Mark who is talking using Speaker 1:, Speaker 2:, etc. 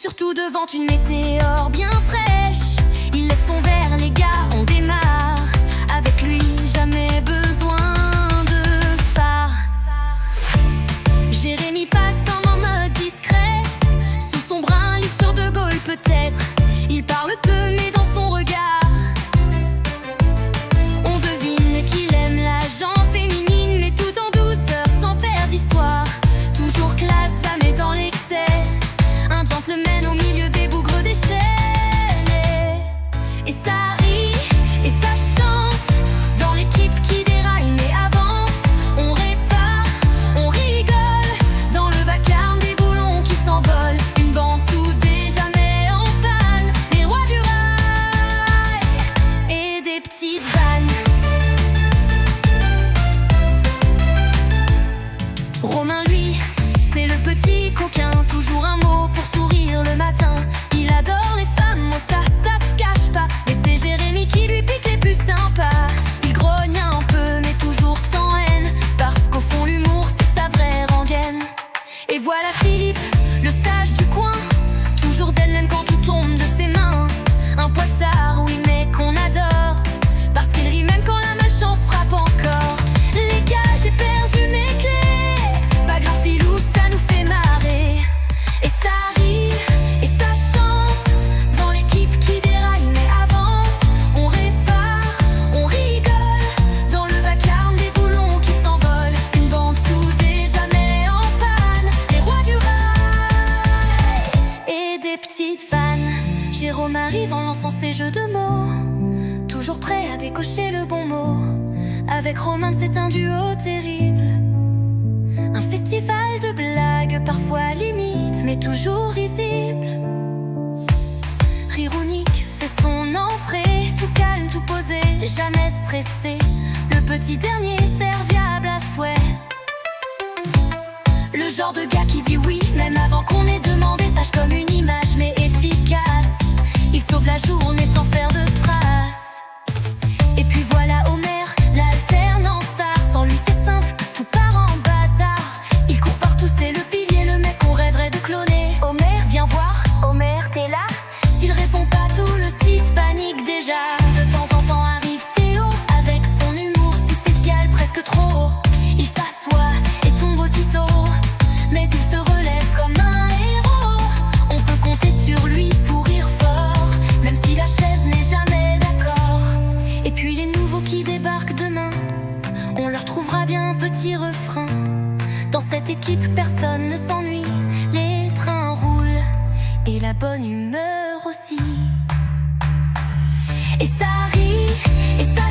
Speaker 1: surtout devant une météore bien fraîche. Il lève son verre, les gars, on démarre. Avec lui, jamais besoin de phare. Jérémy passe en mode discret. Sous son bras, un livre sur De Gaulle peut-être. Il parle peu, mais dans son regard on devine qu'il aime la gent féminine, mais tout en douceur, sans faire d'histoire. Toujours classe, jamais dans l'excès. Un gentleman au milieu des bougres des chaînes. Et ça rit, et ça chante dans l'équipe qui déraille mais avance. On répare, on rigole dans le vacarme des boulons qui s'envolent. Une bande soudée, jamais en panne. Les rois du rail et des petites vannes. Romain, lui, c'est le petit coquin. Toujours un mot pour sourire le matin. Il adore les femmes, oh ça se cache pas. Et c'est Jérémy qui lui pique les plus sympas. Il grogne un peu mais toujours sans haine, parce qu'au fond l'humour c'est sa vraie rengaine. Et voilà Philippe, le sage du coin, toujours zen même quand tout tombe de ses mains. Un poissard, oui mais qu'on adore, parce qu'il rit même quand la malchance frappe encore. Les gars, j'ai perdu mes clés. Pas grave Philou, ça nous fait marrer. Et ça rit, et ça chante dans l'équipe qui déraille mais avance. On répare, on rigole dans le vacarme des boulons qui s'envolent. Une bande soudée, jamais en panne. Les rois du rail et des petites vannes. Jérôme arrive en lançant ses jeux de mots, toujours prêt à décocher le bon mot. Avec Romain, c'est un duo terrible. Un festival de blagues, parfois limite, mais toujours risible. Rironique fait son entrée, tout calme, tout posé, jamais stressé. Le petit dernier serviable à souhait. Le genre de gars qui dit oui, même avant qu'on ait demandé. Sage comme une image, mais efficace. Il sauve la journée sans faire de strass. Et puis voilà Homer, l'alternant star. Sans lui c'est simple, tout part en bazar. Il court partout, c'est le pilier, le mec qu'on rêverait de cloner. Homer, viens voir, Homer, t'es là? S'il répond pas, tout le site panique déjà. De temps en temps arrive Théo, avec son humour si spécial, presque trop. Il s'assoit et tombe aussitôt, mais il se relève comme un héros. On peut compter sur lui pour rire fort, même si la chaise n'est jamais d'accord. Et puis les nouveaux qui débarquent demain, on leur trouvera bien un petit refrain. Dans cette équipe, personne ne s'ennuie. Les trains roulent et la bonne humeur aussi. Et ça rit, et ça